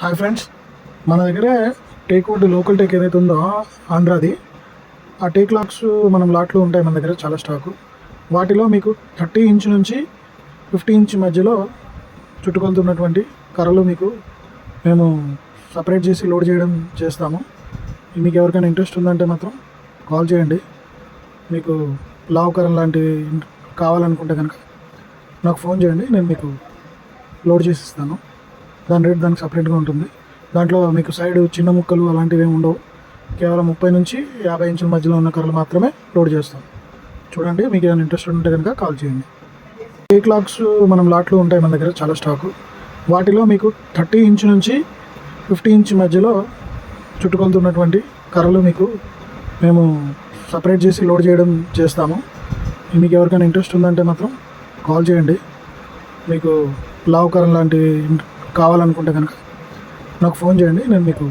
Hi friends, మన దగ్గర teak wood local take ఏదైతే ఉందో ఆంధ్రాది, ఆ టేక్ లాక్స్ మనం లాట్లు ఉంటాయి మన దగ్గర చాలా స్టాకు. వాటిలో మీకు 30 ఇంచ్ నుంచి 50 ఇంచ్ మధ్యలో చుట్టుకొలుతున్నటువంటి కర్రలు మీకు మేము సపరేట్ చేసి లోడ్ చేయడం చేస్తాము. మీకు ఎవరికైనా ఇంట్రెస్ట్ ఉందంటే మాత్రం కాల్ చేయండి. మీకు లావు కర్రలు లాంటివి కావాలనుకుంటే కనుక నాకు ఫోన్ చేయండి, నేను మీకు లోడ్ చేసి ఇస్తాను. దాని రేట్ దానికి సపరేట్గా ఉంటుంది. దాంట్లో మీకు సైడ్ చిన్న ముక్కలు అలాంటివి ఏమి ఉండవు. కేవలం 30 నుంచి 50 ఇంచుల మధ్యలో ఉన్న కర్రలు మాత్రమే లోడ్ చేస్తాం. చూడండి, మీకు ఏమైనా ఇంట్రెస్ట్ ఉంటే కనుక కాల్ చేయండి. టేక్ లాక్స్ మనం లాట్లు ఉంటాయి మన దగ్గర చాలా స్టాకు. వాటిలో మీకు 30 ఇంచ్ నుంచి 50 ఇంచ్ మధ్యలో చుట్టుకొలుతున్నటువంటి కర్రలు మీకు మేము సపరేట్ చేసి లోడ్ చేయడం చేస్తాము. మీకు ఎవరికైనా ఇంట్రెస్ట్ ఉందంటే మాత్రం కాల్ చేయండి. మీకు లావు కర్రలు లాంటివి కావాలనుకుంటే కనుక నాకు ఫోన్ చేయండి, నేను మీకు